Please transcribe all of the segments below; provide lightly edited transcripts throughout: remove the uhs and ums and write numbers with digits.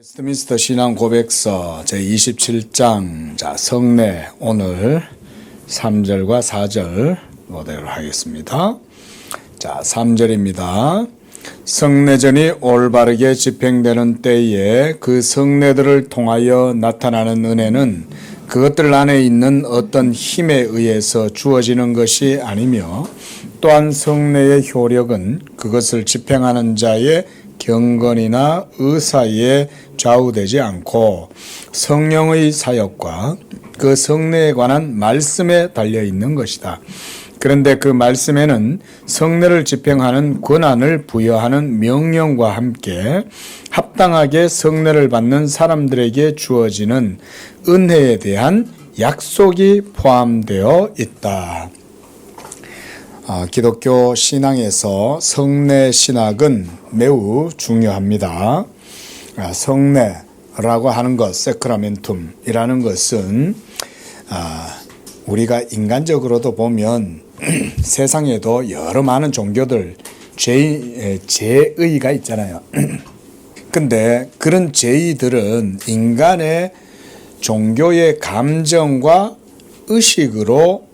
웨스트민스터 신앙 고백서 제27장 성례 오늘 3절과 4절 보도록 하겠습니다. 3절입니다. 성례전이 올바르게 집행되는 때에 그 성례들을 통하여 나타나는 은혜는 그것들 안에 있는 어떤 힘에 의해서 주어지는 것이 아니며 또한 성례의 효력은 그것을 집행하는 자의 경건이나 의사에 좌우되지 않고 성령의 사역과 그 성례에 관한 말씀에 달려 있는 것이다. 그런데 그 말씀에는 성례를 집행하는 권한을 부여하는 명령과 함께 합당하게 성례를 받는 사람들에게 주어지는 은혜에 대한 약속이 포함되어 있다. 기독교 신앙에서 성례 신학은 매우 중요합니다. 성례라고 하는 것, 세크라멘툼이라는 것은 우리가 인간적으로도 보면 세상에도 여러 많은 종교들 제의가 있잖아요. 근데 그런 제의들은 인간의 종교의 감정과 의식으로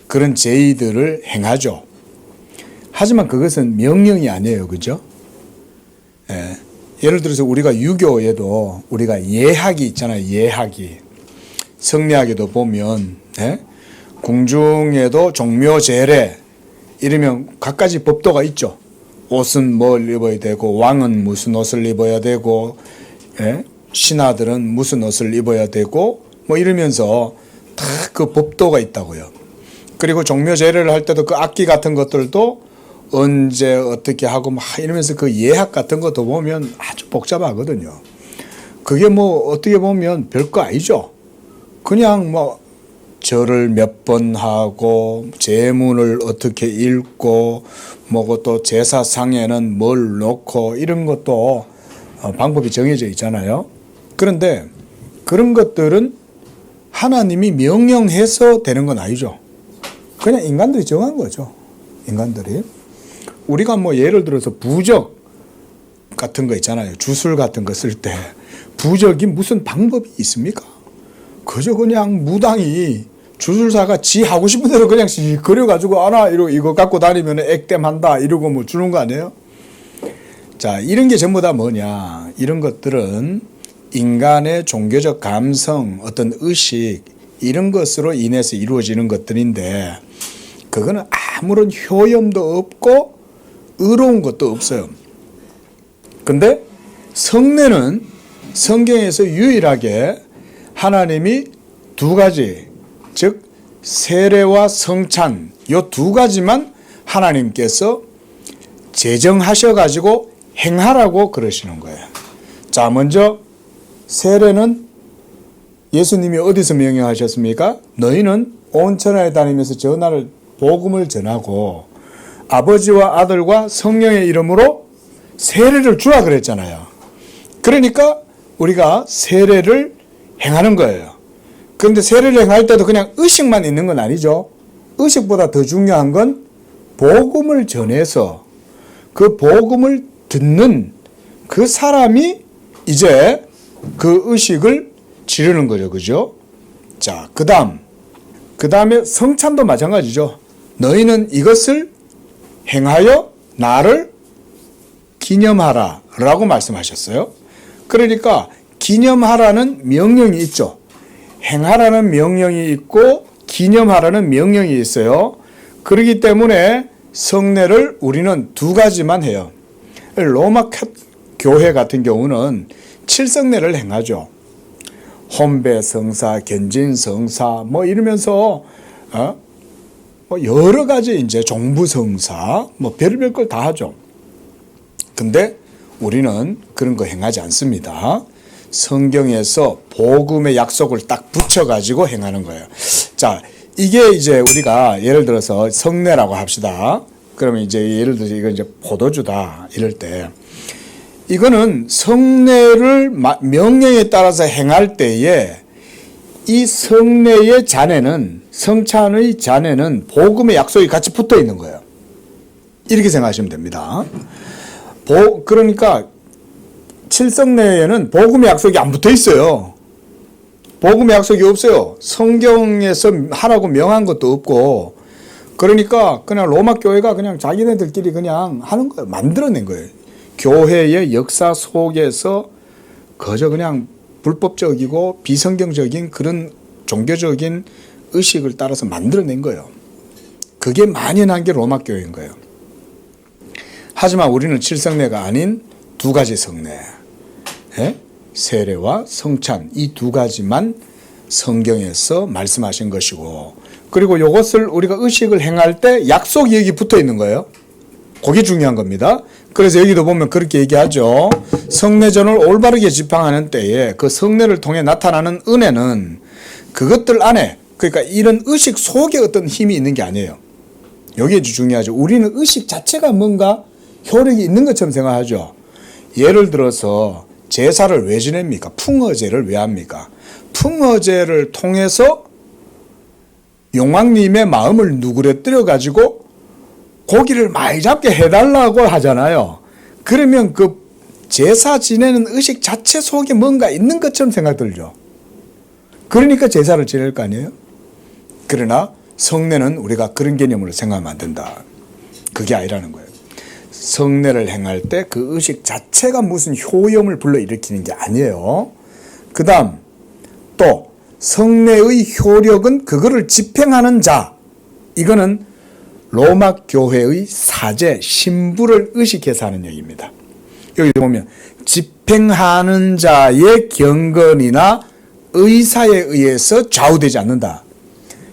그런 제의들을 행하죠. 하지만 그것은 명령이 아니에요. 그죠? 예를 들어서 우리가 유교에도 우리가 예학이 있잖아요. 예학이. 성리학에도 보면 궁중에도 종묘제례 이러면 각가지 법도가 있죠. 옷은 뭘 입어야 되고 왕은 무슨 옷을 입어야 되고 신하들은 무슨 옷을 입어야 되고 뭐 이러면서 다 그 법도가 있다고요. 그리고 종묘제례를 할 때도 그 악기 같은 것들도 언제 어떻게 하고 막 이러면서 그 예학 같은 것도 보면 아주 복잡하거든요. 그게 뭐 어떻게 보면 별거 아니죠. 그냥 뭐 절을 몇 번 하고 제문을 어떻게 읽고 뭐고 또 제사상에는 뭘 넣고 이런 것도 방법이 정해져 있잖아요. 그런데 그런 것들은 하나님이 명령해서 되는 건 아니죠. 그냥 인간들이 정한 거죠. 인간들이. 우리가 뭐 예를 들어서 부적 같은 거 있잖아요. 주술 같은 거 쓸 때 부적이 무슨 방법이 있습니까? 그저 그냥 무당이 주술사가 지 하고 싶은 대로 그냥 그려가지고 이러고 이거 갖고 다니면 액땜한다 이러고 뭐 주는 거 아니에요? 이런 게 전부 다 뭐냐? 이런 것들은 인간의 종교적 감성, 어떤 의식 이런 것으로 인해서 이루어지는 것들인데 그거는 아무런 효염도 없고 의로운 것도 없어요. 근데 성례는 성경에서 유일하게 하나님이 두 가지, 즉 세례와 성찬 이 두 가지만 하나님께서 제정하셔가지고 행하라고 그러시는 거예요. 먼저 세례는 예수님이 어디서 명령하셨습니까? 너희는 온 천하에 다니면서 전하를 복음을 전하고 아버지와 아들과 성령의 이름으로 세례를 주라 그랬잖아요. 그러니까 우리가 세례를 행하는 거예요. 그런데 세례를 행할 때도 그냥 의식만 있는 건 아니죠. 의식보다 더 중요한 건 복음을 전해서 그 복음을 듣는 그 사람이 이제 그 의식을 지르는 거죠. 그죠? 그 다음에 성찬도 마찬가지죠. 너희는 이것을 행하여 나를 기념하라 라고 말씀하셨어요. 그러니까 기념하라는 명령이 있죠. 행하라는 명령이 있고 기념하라는 명령이 있어요. 그렇기 때문에 성례를 우리는 두 가지만 해요. 로마 교회 같은 경우는 7성례를 행하죠. 혼배 성사, 견진 성사 뭐 이러면서 뭐 여러 가지 이제 종부 성사 뭐 별별 걸 다 하죠. 근데 우리는 그런 거 행하지 않습니다. 성경에서 복음의 약속을 딱 붙여가지고 행하는 거예요. 이게 이제 우리가 예를 들어서 성례라고 합시다. 그러면 이제 예를 들어서 이거 이제 포도주다 이럴 때 이거는 성례를 명령에 따라서 행할 때에 이 성례의 잔에는 성찬의 잔에는 복음의 약속이 같이 붙어 있는 거예요. 이렇게 생각하시면 됩니다. 그러니까 칠성례에는 복음의 약속이 안 붙어 있어요. 복음의 약속이 없어요. 성경에서 하라고 명한 것도 없고, 그러니까 그냥 로마 교회가 그냥 자기네들끼리 그냥 하는 거예요. 만들어낸 거예요. 교회의 역사 속에서 그저 그냥 불법적이고 비성경적인 그런 종교적인 의식을 따라서 만들어낸 거예요. 그게 만연한 게 로마 교회인 거예요. 하지만 우리는 칠성례가 아닌 두 가지 성례, 세례와 성찬, 이 두 가지만 성경에서 말씀하신 것이고, 그리고 이것을 우리가 의식을 행할 때 약속이 여기 붙어 있는 거예요. 그게 중요한 겁니다. 그래서 여기도 보면 그렇게 얘기하죠. 성례전을 올바르게 집행하는 때에 그 성례를 통해 나타나는 은혜는 그것들 안에, 그러니까 이런 의식 속에 어떤 힘이 있는 게 아니에요. 여기 중요하죠. 우리는 의식 자체가 뭔가 효력이 있는 것처럼 생각하죠. 예를 들어서 제사를 왜 지냅니까? 풍어제를 왜 합니까? 풍어제를 통해서 용왕님의 마음을 누그러뜨려 가지고 고기를 많이 잡게 해달라고 하잖아요. 그러면 그 제사 지내는 의식 자체 속에 뭔가 있는 것처럼 생각 들죠. 그러니까 제사를 지낼 거 아니에요? 그러나 성례는 우리가 그런 개념으로 생각하면 안 된다. 그게 아니라는 거예요. 성례를 행할 때 그 의식 자체가 무슨 효염을 불러일으키는 게 아니에요. 그 다음 또 성례의 효력은 그거를 집행하는 자, 이거는 로마 교회의 사제, 신부를 의식해서 하는 얘기입니다. 여기 보면 집행하는 자의 경건이나 의사에 의해서 좌우되지 않는다.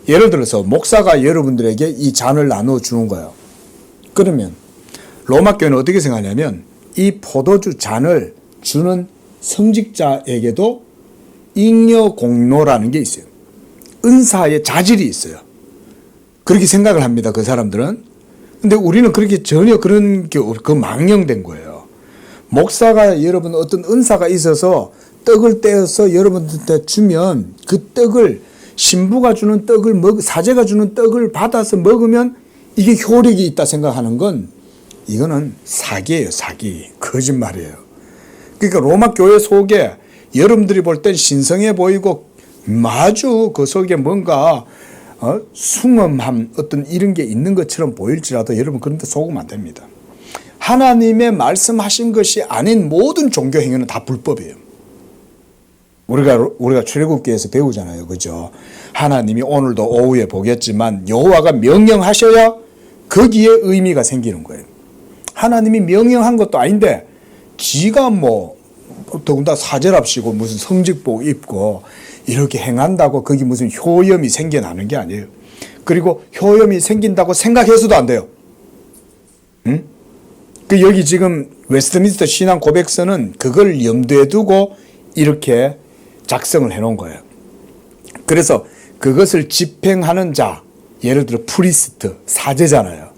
예를 들어서 목사가 여러분들에게 이 잔을 나눠주는 거예요. 그러면 로마 교회는 어떻게 생각하냐면 이 포도주 잔을 주는 성직자에게도 잉여 공로라는 게 있어요. 은사의 자질이 있어요. 그렇게 생각을 합니다. 그 사람들은. 근데 우리는 그렇게 전혀 그런 게 그 망령된 거예요. 목사가 여러분 어떤 은사가 있어서 떡을 떼어서 여러분들한테 주면 그 떡을 신부가 주는 떡을 사제가 주는 떡을 받아서 먹으면 이게 효력이 있다 생각하는 건 이거는 사기예요. 사기. 거짓말이에요. 그러니까 로마 교회 속에 여러분들이 볼 땐 신성해 보이고 아주 그 속에 뭔가 숭엄함 어떤 이런 게 있는 것처럼 보일지라도 여러분 그런 데 속으면 안 됩니다. 하나님의 말씀하신 것이 아닌 모든 종교 행위는 다 불법이에요. 우리가 출애굽기에서 배우잖아요. 그죠? 하나님이 오늘도 오후에 보겠지만 여호와가 명령하셔야 거기에 의미가 생기는 거예요. 하나님이 명령한 것도 아닌데 지가 더군다나 사제랍시고 무슨 성직복 입고 이렇게 행한다고 거기 무슨 효염이 생겨나는 게 아니에요. 그리고 효염이 생긴다고 생각해서도 안 돼요. 응? 여기 지금 웨스트민스터 신앙 고백서는 그걸 염두에 두고 이렇게 작성을 해놓은 거예요. 그래서 그것을 집행하는 자, 예를 들어 프리스트, 사제잖아요.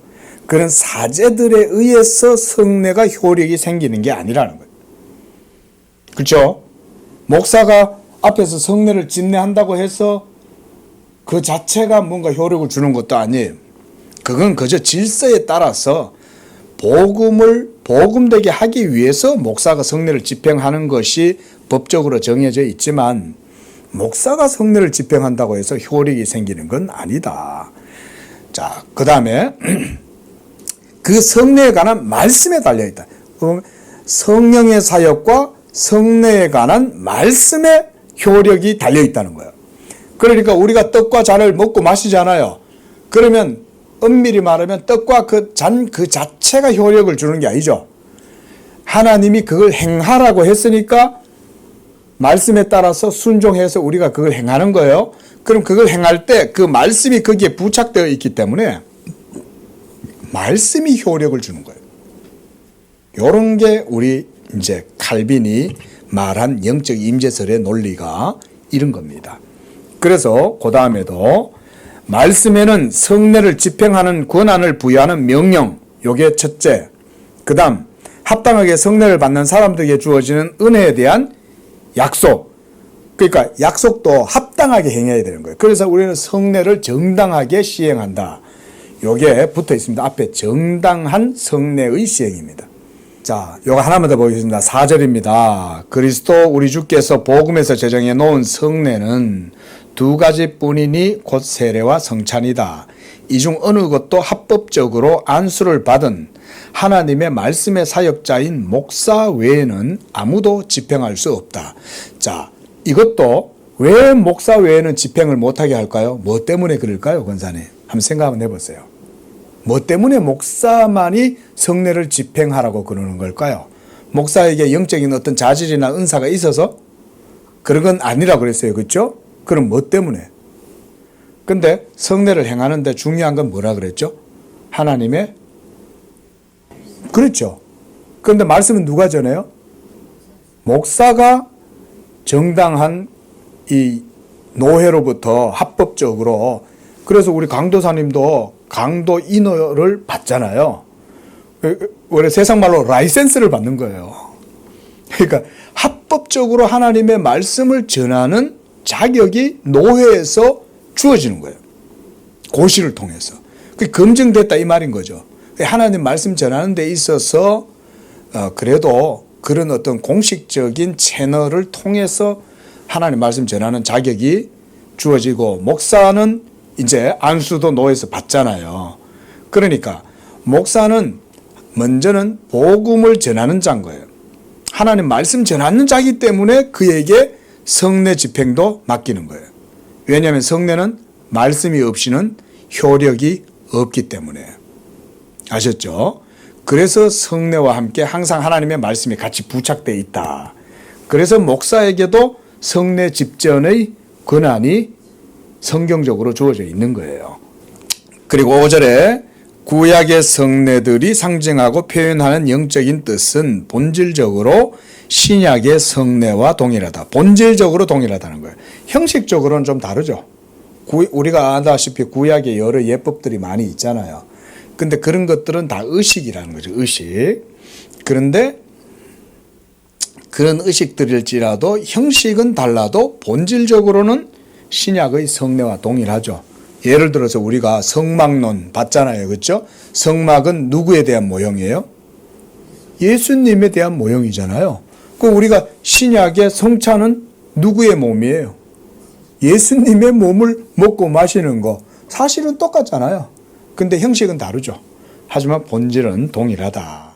그런 사제들에 의해서 성례가 효력이 생기는 게 아니라는 거예요. 그렇죠? 목사가 앞에서 성례를 집례한다고 해서 그 자체가 뭔가 효력을 주는 것도 아니에요. 그건 그저 질서에 따라서 복음을 복음되게 하기 위해서 목사가 성례를 집행하는 것이 법적으로 정해져 있지만 목사가 성례를 집행한다고 해서 효력이 생기는 건 아니다. 자, 그 다음에 그 성례에 관한 말씀에 달려있다. 성령의 사역과 성례에 관한 말씀에 효력이 달려있다는 거예요. 그러니까 우리가 떡과 잔을 먹고 마시잖아요. 그러면 엄밀히 말하면 떡과 그 잔 그 자체가 효력을 주는 게 아니죠. 하나님이 그걸 행하라고 했으니까 말씀에 따라서 순종해서 우리가 그걸 행하는 거예요. 그럼 그걸 행할 때 그 말씀이 거기에 부착되어 있기 때문에 말씀이 효력을 주는 거예요. 이런 게 우리 이제 칼빈이 말한 영적 임재설의 논리가 이런 겁니다. 그래서 그 다음에도 말씀에는 성례를 집행하는 권한을 부여하는 명령, 요게 첫째. 그 다음 합당하게 성례를 받는 사람들에게 주어지는 은혜에 대한 약속. 그러니까 약속도 합당하게 행해야 되는 거예요. 그래서 우리는 성례를 정당하게 시행한다. 요게 붙어 있습니다. 앞에 정당한 성례의 시행입니다. 자, 요거 하나만 더 보겠습니다. 4절입니다. 그리스도 우리 주께서 복음에서 제정해 놓은 성례는 두 가지뿐이니 곧 세례와 성찬이다. 이 중 어느 것도 합법적으로 안수를 받은 하나님의 말씀의 사역자인 목사 외에는 아무도 집행할 수 없다. 자, 이것도 왜 목사 외에는 집행을 못하게 할까요? 뭐 때문에 그럴까요, 권사님? 한번 생각 한번 해보세요. 뭐 때문에 목사만이 성례를 집행하라고 그러는 걸까요? 목사에게 영적인 어떤 자질이나 은사가 있어서 그런 건 아니라고 그랬어요. 그렇죠? 그럼 뭐 때문에? 근데 성례를 행하는데 중요한 건 뭐라 그랬죠? 하나님의, 그렇죠. 그런데 말씀은 누가 전해요? 목사가 정당한 이 노회로부터 합법적으로, 그래서 우리 강도사님도 강도 인허를 받잖아요. 원래 세상 말로 라이센스를 받는 거예요. 그러니까 합법적으로 하나님의 말씀을 전하는 자격이 노회에서 주어지는 거예요. 고시를 통해서. 그게 검증됐다 이 말인 거죠. 하나님 말씀 전하는 데 있어서 그래도 그런 어떤 공식적인 채널을 통해서 하나님 말씀 전하는 자격이 주어지고, 목사는 이제 안수도 노회에서 받잖아요. 그러니까 목사는 먼저는 복음을 전하는 자인 거예요. 하나님 말씀 전하는 자이기 때문에 그에게 성례 집행도 맡기는 거예요. 왜냐하면 성례는 말씀이 없이는 효력이 없기 때문에. 아셨죠? 그래서 성례와 함께 항상 하나님의 말씀이 같이 부착되어 있다. 그래서 목사에게도 성례 집전의 권한이 성경적으로 주어져 있는 거예요. 그리고 5절에 구약의 성례들이 상징하고 표현하는 영적인 뜻은 본질적으로 신약의 성례와 동일하다. 본질적으로 동일하다는 거예요. 형식적으로는 좀 다르죠. 우리가 아다시피 구약에 여러 예법들이 많이 있잖아요. 근데 그런 것들은 다 의식이라는 거죠. 의식. 그런데 그런 의식들일지라도 형식은 달라도 본질적으로는 신약의 성례와 동일하죠. 예를 들어서 우리가 성막론 봤잖아요. 그렇죠? 성막은 누구에 대한 모형이에요? 예수님에 대한 모형이잖아요. 그럼 우리가 신약의 성찬은 누구의 몸이에요? 예수님의 몸을 먹고 마시는 거 사실은 똑같잖아요. 근데 형식은 다르죠. 하지만 본질은 동일하다.